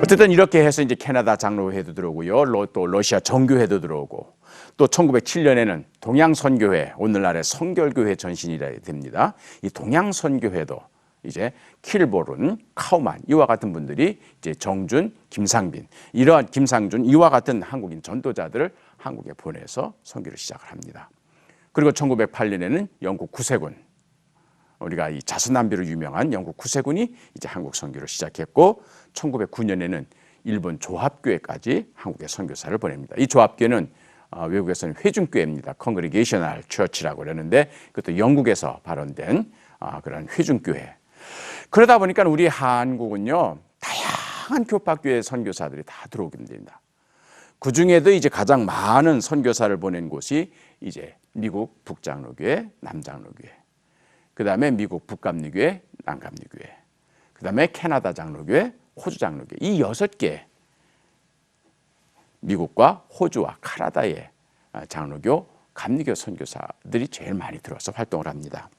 어쨌든 이렇게 해서 이제 캐나다 장로회도 들어오고요. 또 러시아 정교회도 들어오고, 또 1907년에는 동양선교회, 오늘날의 성결교회 전신이라 됩니다. 이 동양선교회도 이제 킬보른, 카우만 이와 같은 분들이 이제 정준, 김상빈, 이러한 김상준 이와 같은 한국인 전도자들을 한국에 보내서 선교를 시작을 합니다. 그리고 1908년에는 영국 구세군, 우리가 이 자선남비로 유명한 영국 구세군이 이제 한국 선교를 시작했고, 1909년에는 일본 조합교회까지 한국에 선교사를 보냅니다. 이 조합교회는 외국에서는 회중교회입니다. Congregational Church라고 그러는데, 그것도 영국에서 발원된 그런 회중교회. 그러다 보니까 우리 한국은요, 다양한 교파교회 선교사들이 다 들어오게 됩니다. 그 중에도 이제 가장 많은 선교사를 보낸 곳이 이제 미국 북장로교회, 남장로교회, 그 다음에 미국 북감리교회, 남감리교회, 그 다음에 캐나다 장로교회, 호주 장로교회, 이 6개 미국과 호주와 캐나다의 장로교, 감리교 선교사들이 제일 많이 들어와서 활동을 합니다.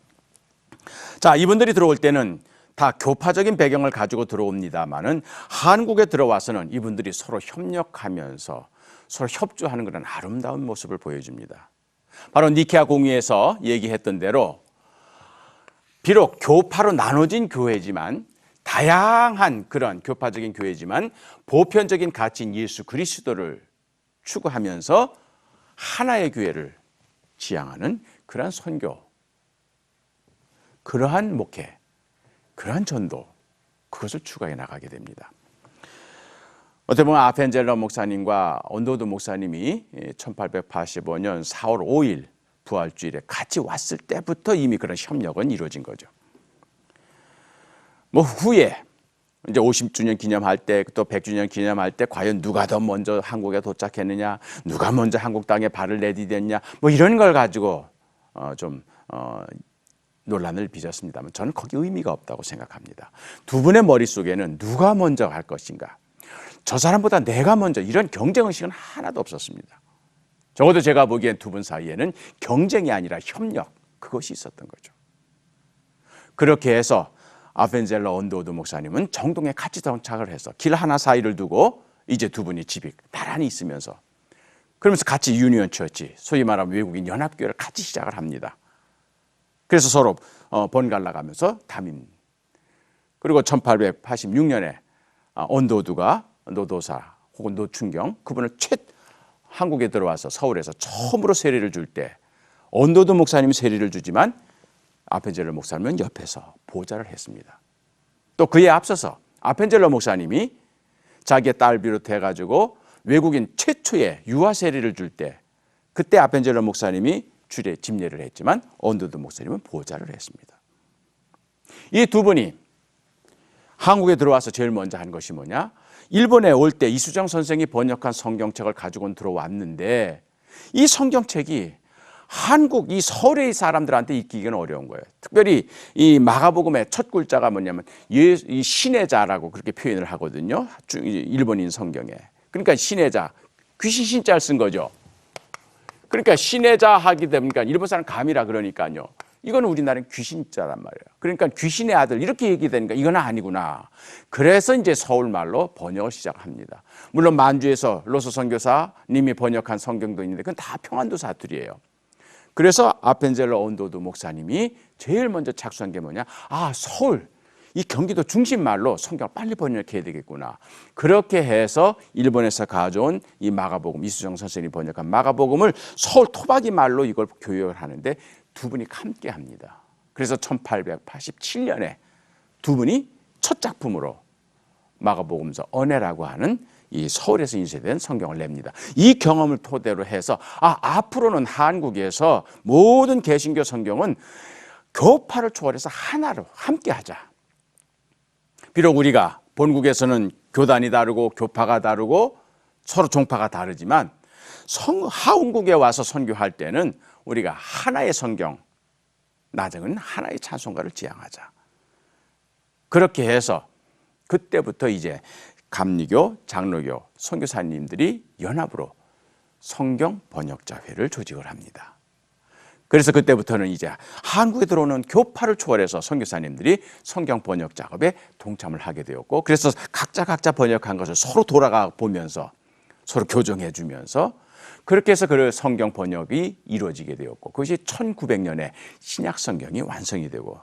자, 이분들이 들어올 때는 다 교파적인 배경을 가지고 들어옵니다만은 한국에 들어와서는 이분들이 서로 협력하면서 서로 협조하는 그런 아름다운 모습을 보여줍니다. 바로 니케아 공의에서 얘기했던 대로 비록 교파로 나눠진 교회지만, 다양한 그런 교파적인 교회지만 보편적인 가치인 예수 그리스도를 추구하면서 하나의 교회를 지향하는 그러한 선교, 그러한 목회, 그러한 전도, 그것을 추구해 나가게 됩니다. 어떻게 보면 아펜젤러 목사님과 언도드 목사님이 1885년 4월 5일 부활주일에 같이 왔을 때부터 이미 그런 협력은 이루어진 거죠. 뭐 후에 이제 50주년 기념할 때, 또 100주년 기념할 때 과연 누가 더 먼저 한국에 도착했느냐, 누가 먼저 한국 땅에 발을 내디뎠냐, 뭐 이런 걸 가지고 좀 논란을 빚었습니다만 저는 거기 의미가 없다고 생각합니다. 두 분의 머릿속에는 누가 먼저 갈 것인가, 저 사람보다 내가 먼저, 이런 경쟁의식은 하나도 없었습니다. 적어도 제가 보기엔 두 분 사이에는 경쟁이 아니라 협력, 그것이 있었던 거죠. 그렇게 해서 아펜젤러 언도우드 목사님은 정동에 같이 정착을 해서 길 하나 사이를 두고 이제 두 분이 집이 나란히 있으면서, 그러면서 같이 유니언 처치, 소위 말하면 외국인 연합교회를 같이 시작을 합니다. 그래서 서로 번갈아 가면서 담임. 그리고 1886년에 언도우드가 노도사 혹은 노춘경, 그분을 한국에 들어와서 서울에서 처음으로 세례를 줄 때 언도우드 목사님이 세례를 주지만 아펜젤러 목사님은 옆에서 보좌를 했습니다. 또 그에 앞서서 아펜젤러 목사님이 자기의 딸 비롯해 가지고 외국인 최초의 유아 세례를 줄 때, 그때 아펜젤러 목사님이 주례 집례를 했지만 언도우드 목사님은 보좌를 했습니다. 이 두 분이 한국에 들어와서 제일 먼저 한 것이 뭐냐? 일본에 올 때 이수정 선생이 번역한 성경책을 가지고 들어왔는데, 이 성경책이 한국 이 서울의 사람들한테 읽기는 어려운 거예요. 특별히 이 마가복음의 첫 글자가 뭐냐면 이 신의 자라고 그렇게 표현을 하거든요. 일본인 성경에. 그러니까 신의 자, 귀신 신자를 쓴 거죠. 그러니까 신의 자 하게 되니까 일본 사람 감이라 그러니까요. 이거는 우리나라는 귀신자란 말이에요. 그러니까 귀신의 아들 이렇게 얘기되니까 이건 아니구나. 그래서 이제 서울말로 번역을 시작합니다. 물론 만주에서 로서 선교사님이 번역한 성경도 있는데 그건 다 평안도 사투리예요. 그래서 아펜젤러 언도우드 목사님이 제일 먼저 착수한 게 뭐냐? 서울, 이 경기도 중심말로 성경을 빨리 번역해야 되겠구나. 그렇게 해서 일본에서 가져온 이 마가복음, 이수정 선생님이 번역한 마가복음을 서울 토박이 말로 이걸 교역을 하는데 두 분이 함께 합니다. 그래서 1887년에 두 분이 첫 작품으로 마가복음서 언해라고 하는 이 서울에서 인쇄된 성경을 냅니다. 이 경험을 토대로 해서 앞으로는 한국에서 모든 개신교 성경은 교파를 초월해서 하나로 함께 하자. 비록 우리가 본국에서는 교단이 다르고 교파가 다르고 서로 종파가 다르지만 하원국에 와서 선교할 때는 우리가 하나의 성경, 나중은 하나의 찬송가를 지향하자. 그렇게 해서 그때부터 이제 감리교, 장로교, 선교사님들이 연합으로 성경 번역자회를 조직을 합니다. 그래서 그때부터는 이제 한국에 들어오는 교파를 초월해서 선교사님들이 성경 번역 작업에 동참을 하게 되었고, 그래서 각자 번역한 것을 서로 돌아가 보면서 서로 교정해 주면서 그렇게 해서 그 성경 번역이 이루어지게 되었고, 그것이 1900년에 신약 성경이 완성이 되고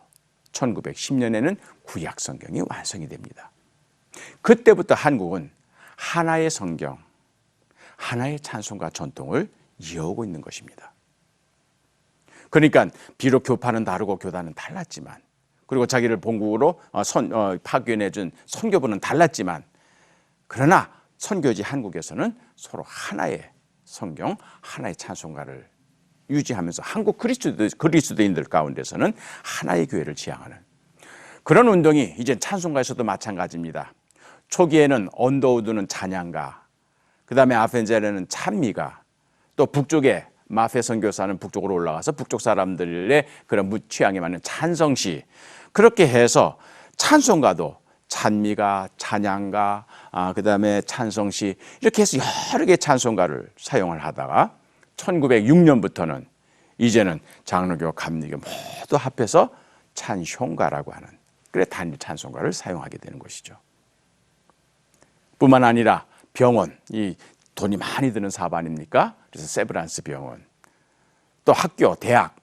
1910년에는 구약 성경이 완성이 됩니다. 그때부터 한국은 하나의 성경, 하나의 찬송가 전통을 이어오고 있는 것입니다. 그러니까 비록 교파는 다르고 교단은 달랐지만, 그리고 자기를 본국으로 파견해준 선교부는 달랐지만, 그러나 선교지 한국에서는 서로 하나의 성경, 하나의 찬송가를 유지하면서 한국 그리스도인들 가운데서는 하나의 교회를 지향하는 그런 운동이 이제 찬송가에서도 마찬가지입니다. 초기에는 언더우드는 찬양가, 그 다음에 아펜젤레는 찬미가, 또 북쪽에 마페 선교사는 북쪽으로 올라가서 북쪽 사람들의 그런 취향에 맞는 찬성시, 그렇게 해서 찬송가도 찬미가, 찬양가, 그 다음에 찬성시, 이렇게 해서 여러 개의 찬송가를 사용을 하다가 1906년부터는 이제는 장로교, 감리교 모두 합해서 찬송가라고 하는 그래 단일 찬송가를 사용하게 되는 것이죠. 뿐만 아니라 병원, 이 돈이 많이 드는 사업 아닙니까? 그래서 세브란스 병원, 또 학교, 대학,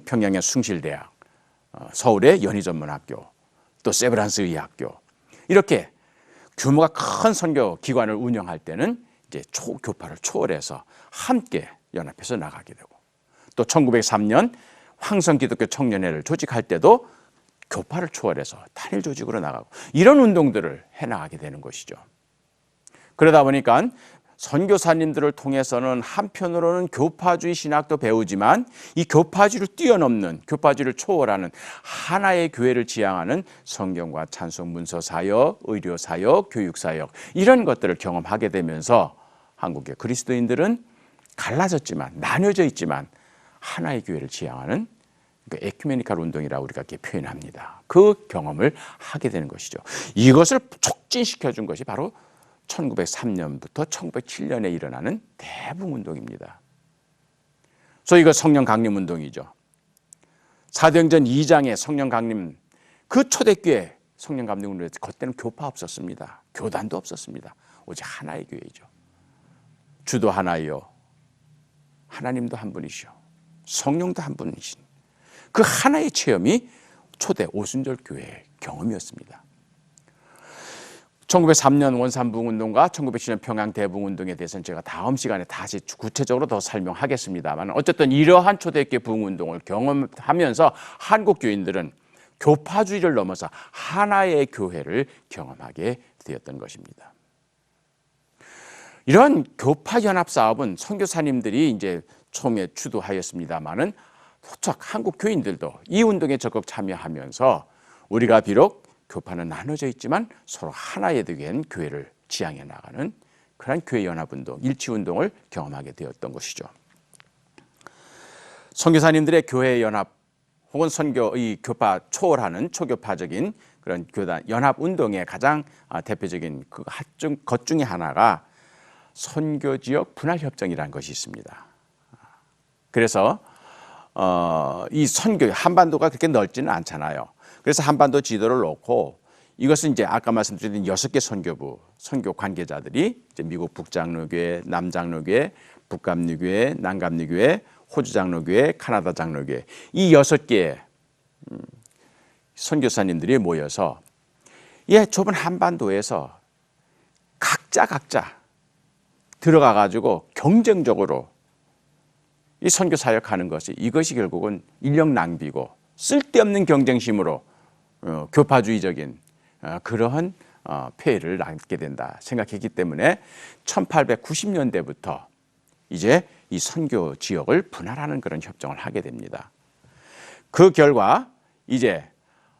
평양의 숭실대학, 서울의 연희전문학교, 또 세브란스 의학교, 이렇게 규모가 큰 선교 기관을 운영할 때는 이제 교파를 초월해서 함께 연합해서 나가게 되고, 또 1903년 황성기독교 청년회를 조직할 때도 교파를 초월해서 단일 조직으로 나가고, 이런 운동들을 해나가게 되는 것이죠. 그러다 보니까 선교사님들을 통해서는 한편으로는 교파주의 신학도 배우지만, 이 교파주의를 뛰어넘는, 교파주의를 초월하는 하나의 교회를 지향하는 성경과 찬송 문서 사역, 의료 사역, 교육 사역, 이런 것들을 경험하게 되면서 한국의 그리스도인들은 갈라졌지만, 나뉘어져 있지만 하나의 교회를 지향하는 에큐메니칼 운동이라고 우리가 이렇게 표현합니다. 그 경험을 하게 되는 것이죠. 이것을 촉진시켜 준 것이 바로 1903년부터 1907년에 일어나는 대붕운동입니다. 소위 이거 성령 강림 운동이죠. 사도행전 2장의 성령 강림, 그 초대교회 성령 강림 운동에 그때는 교파 없었습니다. 교단도 없었습니다. 오직 하나의 교회죠. 주도 하나요, 하나님도 한 분이시오, 성령도 한 분이신 그 하나의 체험이 초대 오순절 교회의 경험이었습니다. 1903년 원산부흥운동과 1907년 평양대부흥운동에 대해서는 제가 다음 시간에 다시 구체적으로 더 설명하겠습니다만, 어쨌든 이러한 초대교회 부흥운동을 경험하면서 한국 교인들은 교파주의를 넘어서 하나의 교회를 경험하게 되었던 것입니다. 이런 교파 연합 사업은 선교사님들이 이제 처음에 주도하였습니다만은, 한국 교인들도 이 운동에 적극 참여하면서 우리가 비록 교파는 나눠져 있지만 서로 하나의 된 교회를 지향해 나가는 그런 교회 연합운동, 일치운동을 경험하게 되었던 것이죠. 선교사님들의 교회 연합 혹은 이 교파 초월하는 초교파적인 그런 교단 연합운동의 가장 대표적인 것 중에 하나가 선교지역 분할협정이라는 것이 있습니다. 그래서 이 선교, 한반도가 그렇게 넓지는 않잖아요. 그래서 한반도 지도를 놓고, 이것은 이제 아까 말씀드린 6개 선교부, 선교 관계자들이 이제 미국 북장로교회, 남장로교회, 북감리교회, 남감리교회, 호주 장로교회, 카나다 장로교회, 이 6개의 선교사님들이 모여서 좁은 한반도에서 각자 들어가 가지고 경쟁적으로 이 선교 사역하는 것이, 이것이 결국은 인력 낭비고 쓸데없는 경쟁심으로 교파주의적인 그러한 폐해를 낳게 된다 생각했기 때문에 1890년대부터 이제 이 선교 지역을 분할하는 그런 협정을 하게 됩니다. 그 결과 이제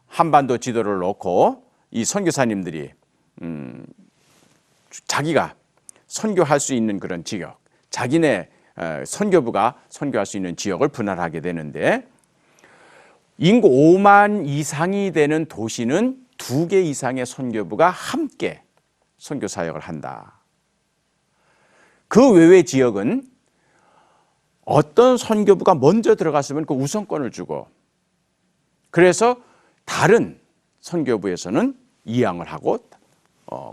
한반도 지도를 놓고 이 선교사님들이 자기가 선교할 수 있는 그런 지역, 자기네 선교부가 선교할 수 있는 지역을 분할하게 되는데, 인구 5만 이상이 되는 도시는 2개 이상의 선교부가 함께 선교 사역을 한다. 그 외의 지역은 어떤 선교부가 먼저 들어갔으면 그 우선권을 주고, 그래서 다른 선교부에서는 이양을 하고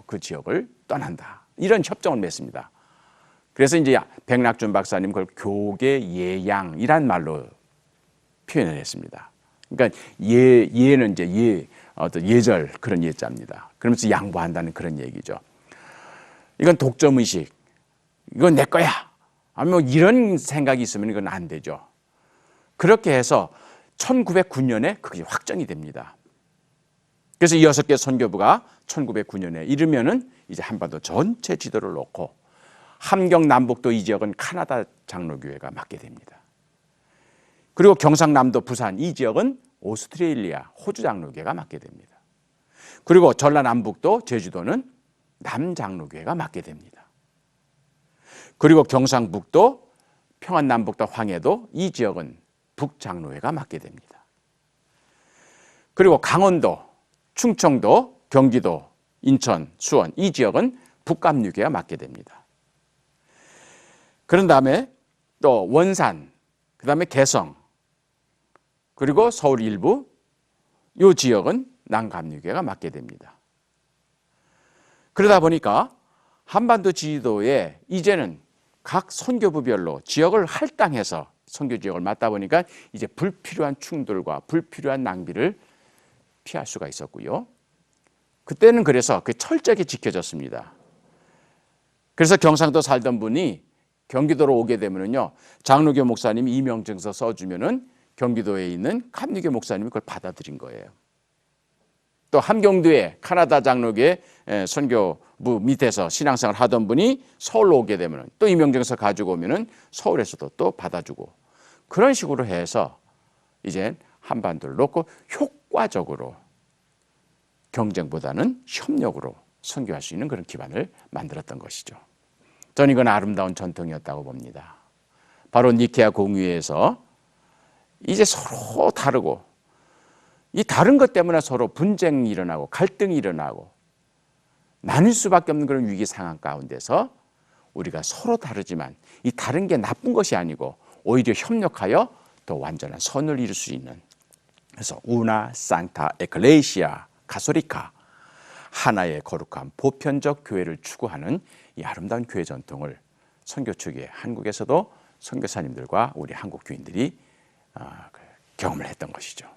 그 지역을 떠난다. 이런 협정을 맺습니다. 그래서 이제 백낙준 박사님 그걸 교계 예양이란 말로 표현을 했습니다. 그러니까 예는 이제 어떤 예절 그런 예자입니다. 그러면서 양보한다는 그런 얘기죠. 이건 독점 의식, 이건 내 거야. 아니면 이런 생각이 있으면 이건 안 되죠. 그렇게 해서 1909년에 그게 확정이 됩니다. 그래서 이 6개 선교부가 1909년에 이르면은 이제 한반도 전체 지도를 놓고 함경 남북도 이 지역은 카나다 장로교회가 맡게 됩니다. 그리고 경상남도 부산 이 지역은 오스트레일리아 호주 장로교회가 맡게 됩니다. 그리고 전라남북도 제주도는 남장로교회가 맡게 됩니다. 그리고 경상북도 평안남북도 황해도 이 지역은 북장로회가 맡게 됩니다. 그리고 강원도, 충청도, 경기도, 인천, 수원 이 지역은 북감류교회가 맡게 됩니다. 그런 다음에 또 원산, 그 다음에 개성, 그리고 서울 일부 이 지역은 남감류교회가 맡게 됩니다. 그러다 보니까 한반도 지도에 이제는 각 선교부별로 지역을 할당해서 선교 지역을 맡다 보니까 이제 불필요한 충돌과 불필요한 낭비를 피할 수가 있었고요. 그때는 그래서 그 철저하게 지켜졌습니다. 그래서 경상도 살던 분이 경기도로 오게 되면은요, 장로교 목사님이 임명증서 써주면은 경기도에 있는 감리교 목사님이 그걸 받아들인 거예요. 또 함경도에 카나다 장로교회 선교부 밑에서 신앙생활 하던 분이 서울로 오게 되면은 또 임명증서 가지고 오면은 서울에서도 또 받아주고, 그런 식으로 해서 이제 한반도를 놓고 효과적으로 경쟁보다는 협력으로 선교할 수 있는 그런 기반을 만들었던 것이죠. 저는 이건 아름다운 전통이었다고 봅니다. 바로 니케아 공의회에서 이제 서로 다르고 이 다른 것 때문에 서로 분쟁이 일어나고 갈등이 일어나고 나눌 수밖에 없는 그런 위기 상황 가운데서 우리가 서로 다르지만 이 다른 게 나쁜 것이 아니고 오히려 협력하여 더 완전한 선을 이룰 수 있는, 그래서 우나 산타 에클레시아 가솔리카, 하나의 거룩한 보편적 교회를 추구하는 이 아름다운 교회 전통을 선교 초기에 한국에서도 선교사님들과 우리 한국 교인들이 경험을 했던 것이죠.